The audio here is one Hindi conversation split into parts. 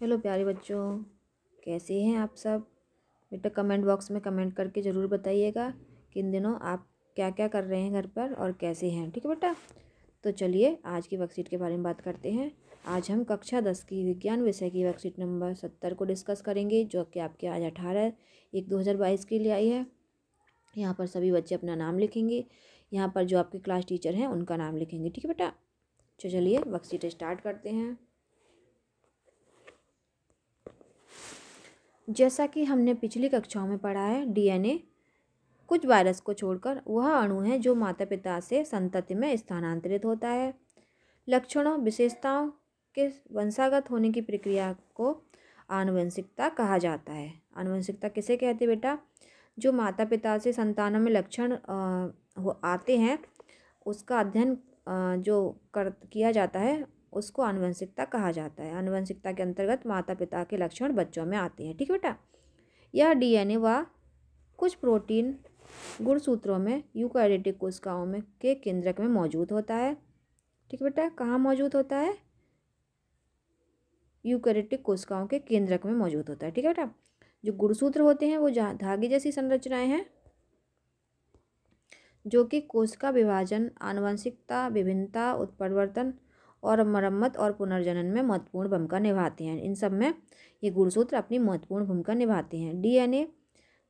हेलो प्यारे बच्चों, कैसे हैं आप सब। बेटा कमेंट बॉक्स में कमेंट करके ज़रूर बताइएगा कि इन दिनों आप क्या क्या कर रहे हैं घर पर और कैसे हैं। ठीक है बेटा। तो चलिए आज की वर्कशीट के बारे में बात करते हैं। आज हम कक्षा 10 की विज्ञान विषय की वर्कशीट नंबर 70 को डिस्कस करेंगे, जो कि आपके आज 18/1/2022 के लिए आई है। यहाँ पर सभी बच्चे अपना नाम लिखेंगे। यहाँ पर जो आपके क्लास टीचर हैं उनका नाम लिखेंगे। ठीक है बेटा। चलिए वर्कशीट स्टार्ट करते हैं। जैसा कि हमने पिछली कक्षाओं में पढ़ा है, डीएनए कुछ वायरस को छोड़कर वह अणु है जो माता पिता से संतति में स्थानांतरित होता है। लक्षणों विशेषताओं के वंशागत होने की प्रक्रिया को आनुवंशिकता कहा जाता है। आनुवंशिकता किसे कहते हैं बेटा? जो माता पिता से संतानों में लक्षण आते हैं, उसका अध्ययन जो किया जाता है उसको आनुवंशिकता कहा जाता है। आनुवंशिकता के अंतर्गत माता पिता के लक्षण बच्चों में आते हैं। ठीक है बेटा। यह डीएनए व कुछ प्रोटीन गुणसूत्रों में यूकैरियोटिक कोशिकाओं में के केंद्रक में मौजूद होता है। ठीक है बेटा। कहाँ मौजूद होता है? यूकैरियोटिक कोशिकाओं के केंद्रक में मौजूद होता है। ठीक है बेटा। जो गुणसूत्र होते हैं वो धागे जैसी संरचनाएं हैं, जो कि कोशिका विभाजन, आनुवंशिकता, विभिन्नता, उत्परिवर्तन और मरम्मत और पुनर्जनन में महत्वपूर्ण भूमिका निभाते हैं। इन सब में ये गुणसूत्र अपनी महत्वपूर्ण भूमिका निभाते हैं। डीएनए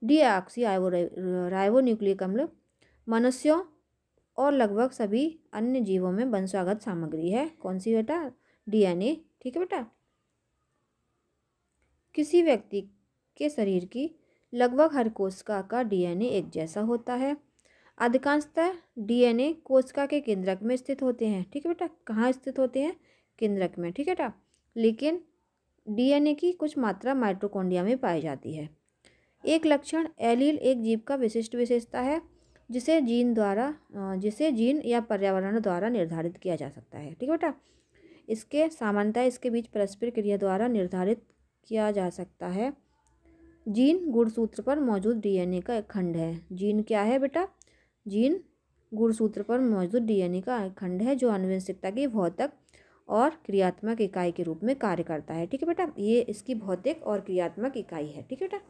डीऑक्सी राइबोन्यूक्लिक अम्ल मनुष्यों और लगभग सभी अन्य जीवों में वंशागत सामग्री है। कौन सी बेटा? डीएनए। ठीक है बेटा। किसी व्यक्ति के शरीर की लगभग हर कोशिका का डीएनए एक जैसा होता है। अधिकांशतः डीएनए कोशिका के केंद्रक में स्थित होते हैं। ठीक है बेटा। कहाँ स्थित होते हैं? केंद्रक में। ठीक है बेटा। लेकिन डीएनए की कुछ मात्रा माइटोकॉन्ड्रिया में पाई जाती है। एक लक्षण एलील एक जीव का विशिष्ट विशेषता है, जिसे जीन या पर्यावरण द्वारा निर्धारित किया जा सकता है। ठीक है बेटा। इसके सामान्यतः इसके बीच परस्पर क्रिया द्वारा निर्धारित किया जा सकता है। जीन गुणसूत्र पर मौजूद डीएनए का एक खंड है। जीन क्या है बेटा? जीन गुणसूत्र पर मौजूद डीएनए का एक खंड है जो आनुवंशिकता की भौतिक और क्रियात्मक इकाई के रूप में कार्य करता है। ठीक है बेटा। ये इसकी भौतिक और क्रियात्मक इकाई है। ठीक है बेटा।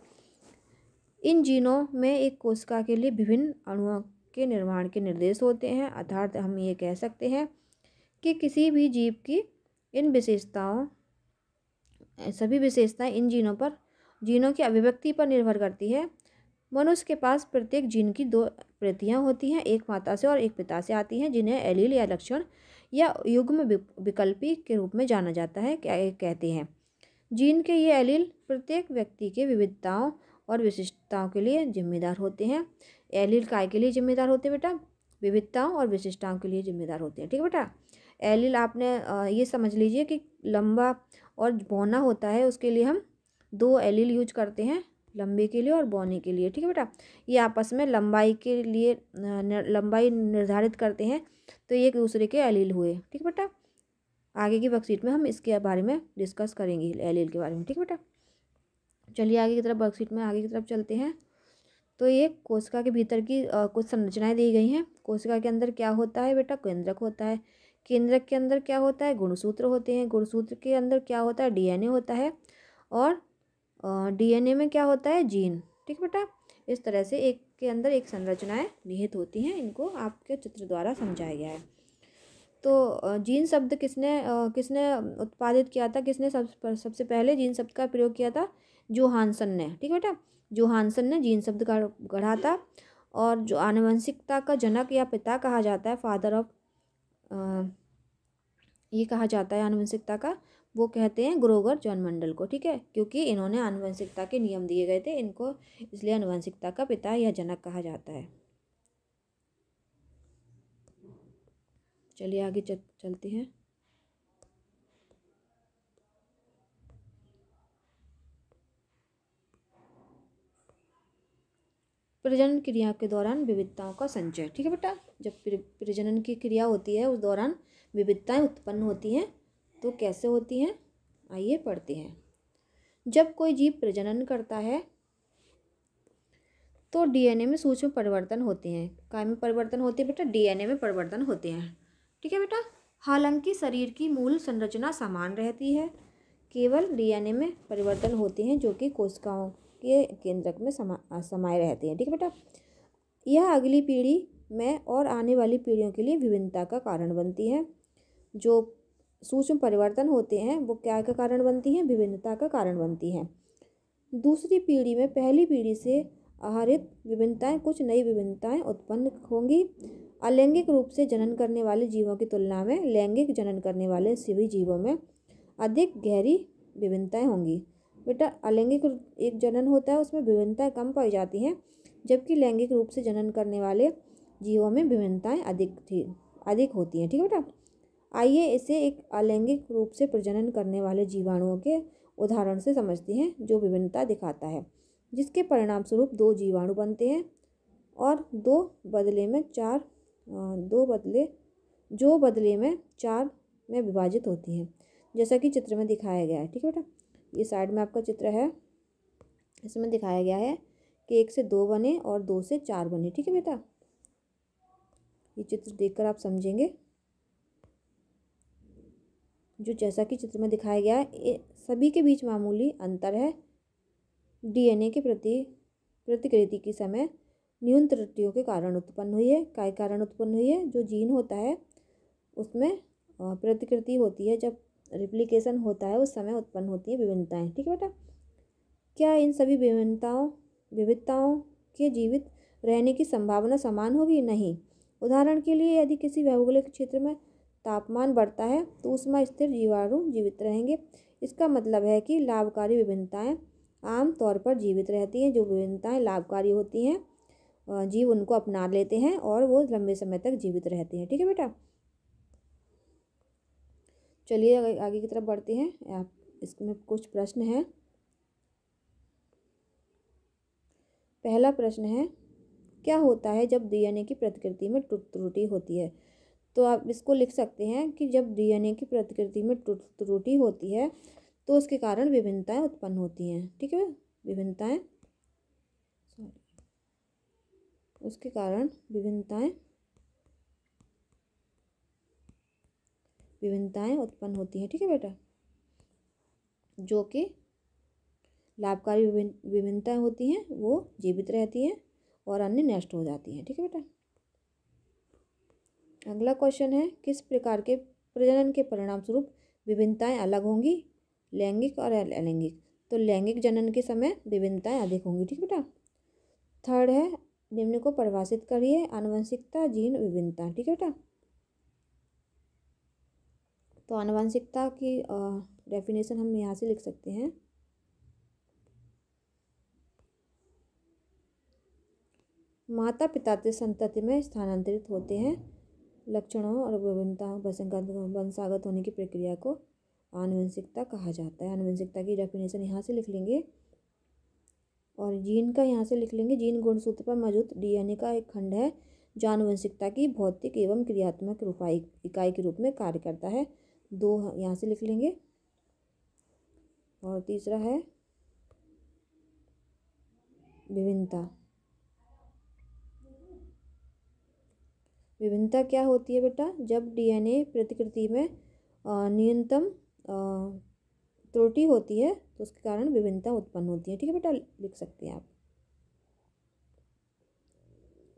इन जीनों में एक कोशिका के लिए विभिन्न अणुओं के निर्माण के निर्देश होते हैं। अर्थात हम ये कह सकते हैं कि किसी भी जीव की सभी विशेषताएं इन जीनों की अभिव्यक्ति पर निर्भर करती है। मनुष्य के पास प्रत्येक जीन की 2 प्रतियां होती हैं, एक माता से और एक पिता से आती हैं, जिन्हें एलील या लक्षण या युग्म विकल्पी के रूप में जाना जाता है। क्या कहते हैं? जीन के ये एलील प्रत्येक व्यक्ति के विविधताओं और विशिष्टताओं के लिए जिम्मेदार होते हैं। एलील काय के लिए जिम्मेदार होते हैं बेटा? विविधताओं और विशिष्टताओं के लिए जिम्मेदार होते हैं। ठीक है बेटा। एलील आपने ये समझ लीजिए कि लंबा और बौना होता है, उसके लिए हम 2 एलील यूज करते हैं, लंबे के लिए और बौने के लिए। ठीक है बेटा। ये आपस में लंबाई के लिए लंबाई निर्धारित करते हैं, तो ये एक दूसरे के एलील हुए। ठीक है बेटा। आगे की वर्कशीट में हम इसके बारे में डिस्कस करेंगे, एलील के बारे में। ठीक है बेटा। चलिए आगे की तरफ वर्कशीट में आगे की तरफ चलते हैं। तो ये कोशिका के भीतर की कुछ संरचनाएं दी गई हैं। कोशिका के अंदर क्या होता है बेटा? केंद्रक होता है। केंद्रक के अंदर क्या होता है? गुणसूत्र होते हैं। गुणसूत्र के अंदर क्या होता है? डीएनए होता है। और डीएनए में क्या होता है? जीन। ठीक है बेटा। इस तरह से एक के अंदर एक संरचनाएं निहित होती हैं। इनको आपके चित्र द्वारा समझाया गया है। तो जीन शब्द किसने उत्पादित किया था? किसने सबसे पहले जीन शब्द का प्रयोग किया था? जोहानसन ने। ठीक है बेटा। जोहानसन ने जीन शब्द का गढ़ा था। और जो आनुवंशिकता का जनक या पिता कहा जाता है, फादर ऑफ ये कहा जाता है आनुवंशिकता का, वो कहते हैं ग्रोगर जॉन मंडल को। ठीक है। क्योंकि इन्होंने आनुवंशिकता के नियम दिए गए थे इनको, इसलिए आनुवंशिकता का पिता या जनक कहा जाता है। चलिए आगे चलते हैं। प्रजनन क्रिया के दौरान विविधताओं का संचय। ठीक है बेटा। जब प्रजनन की क्रिया होती है उस दौरान विविधताएं उत्पन्न होती हैं। तो कैसे होती हैं? आइए पढ़ते हैं। जब कोई जीव प्रजनन करता है तो डीएनए में सूक्ष्म परिवर्तन होते हैं। काय में परिवर्तन होते हैं बेटा? डीएनए में परिवर्तन होते हैं। ठीक है बेटा। हालांकि शरीर की मूल संरचना समान रहती है, केवल डीएनए में परिवर्तन होते हैं जो कि कोशिकाओं के केंद्रक में समाये रहते हैं। ठीक है बेटा, यह अगली पीढ़ी में और आने वाली पीढ़ियों के लिए विभिन्नता का कारण बनती है। जो सूक्ष्म परिवर्तन होते हैं वो क्या का कारण बनती हैं? विभिन्नता का कारण बनती हैं। दूसरी पीढ़ी में पहली पीढ़ी से आहरित विभिन्नताएं कुछ नई विभिन्नताएं उत्पन्न होंगी। अलैंगिक रूप से जनन करने वाले जीवों की तुलना में लैंगिक जनन करने वाले सभी जीवों में अधिक गहरी विभिन्नताएं होंगी। बेटा, अलैंगिक एक जनन होता है उसमें विभिन्नताएं कम पाई जाती हैं, जबकि लैंगिक रूप से जनन करने वाले जीवों में विभिन्नताएं अधिक होती हैं। ठीक है बेटा, आइए इसे एक अलैंगिक रूप से प्रजनन करने वाले जीवाणुओं के उदाहरण से समझते हैं जो विभिन्नता दिखाता है, जिसके परिणाम स्वरूप 2 जीवाणु बनते हैं और दो बदले में 4 में विभाजित होती हैं, जैसा कि चित्र में दिखाया गया है। ठीक है बेटा, ये साइड में आपका चित्र है, इसमें दिखाया गया है कि 1 से 2 बने और 2 से 4 बने। ठीक है बेटा, ये चित्र देखकर आप समझेंगे। जो जैसा कि चित्र में दिखाया गया है, सभी के बीच मामूली अंतर है। डीएनए के प्रतिकृति की समय न्यून त्रुटियों के कारण उत्पन्न हुई है। काय कारण उत्पन्न हुई है? जो जीन होता है उसमें प्रतिकृति होती है, जब रिप्लिकेशन होता है उस समय उत्पन्न होती है विभिन्नताएं। ठीक है बेटा, क्या इन सभी विविधताओं के जीवित रहने की संभावना समान होगी? नहीं। उदाहरण के लिए, यदि किसी भौगोलिक क्षेत्र में तापमान बढ़ता है तो ऊष्मा स्थिर जीवाणु जीवित रहेंगे। इसका मतलब है कि लाभकारी विभिन्नताएं आम तौर पर जीवित रहती हैं। जो विभिन्नताएं लाभकारी होती हैं जीव उनको अपना लेते हैं और वो लंबे समय तक जीवित रहते हैं। ठीक है बेटा, चलिए आगे की तरफ बढ़ते हैं। इसमें कुछ प्रश्न हैं। पहला प्रश्न है, क्या होता है जब डीएनए की प्रतिकृति में त्रुटि होती है? तो आप इसको लिख सकते हैं कि जब डीएनए की प्रतिकृति में त्रुटि होती है तो उसके कारण विभिन्नताएं उत्पन्न होती हैं। ठीक है, उसके कारण विभिन्नताएं उत्पन्न होती हैं। ठीक है बेटा, जो कि लाभकारी विभिन्नताएं होती हैं वो जीवित रहती हैं और अन्य नष्ट हो जाती हैं। ठीक है बेटा, अगला क्वेश्चन है, किस प्रकार के प्रजनन के परिणाम स्वरूप विभिन्नताएं अलग होंगी? लैंगिक और अलैंगिक। तो लैंगिक जनन के समय विभिन्नताएं अधिक होंगी। ठीक है बेटा, थर्ड है, निम्न को परिभाषित करिए, आनुवंशिकता, जीन विभिन्नता। ठीक है बेटा, तो आनुवंशिकता की डेफिनेशन हम यहाँ से लिख सकते हैं। माता पिता से संतति में स्थानांतरित होते हैं लक्षणों और विभिन्नता वंशागत होने की प्रक्रिया को आनुवंशिकता कहा जाता है। आनुवंशिकता की डेफिनेशन यहाँ से लिख लेंगे और जीन का यहाँ से लिख लेंगे। जीन गुणसूत्र पर मौजूद डीएनए का एक खंड है जो आनुवंशिकता की भौतिक एवं क्रियात्मक इकाई के रूप में कार्य करता है। 2 यहाँ से लिख लेंगे। और तीसरा है विभिन्नता। विभिन्नता क्या होती है बेटा? जब डीएनए प्रतिकृति में न्यूनतम त्रुटि होती है तो उसके कारण विभिन्नता उत्पन्न होती है। ठीक है बेटा, लिख सकते हैं आप।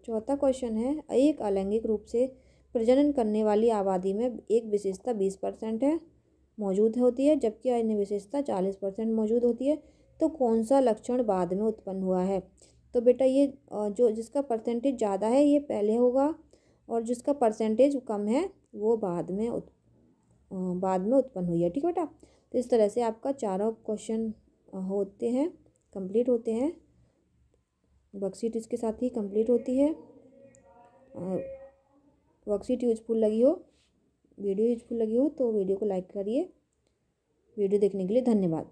चौथा क्वेश्चन है, एक अलैंगिक रूप से प्रजनन करने वाली आबादी में एक विशेषता 20% है मौजूद होती है, जबकि अन्य विशेषता 40% मौजूद होती है। तो कौन सा लक्षण बाद में उत्पन्न हुआ है? तो बेटा ये जो जिसका परसेंटेज ज़्यादा है ये पहले होगा और जिसका परसेंटेज कम है वो बाद में उत्पन्न हुई है। ठीक है बेटा, तो इस तरह से आपका चारों क्वेश्चन होते हैं, कंप्लीट होते हैं। वर्कशीट इसके साथ ही कंप्लीट होती है। वर्कशीट यूजफुल लगी हो, वीडियो यूजफुल लगी हो तो वीडियो को लाइक करिए। वीडियो देखने के लिए धन्यवाद।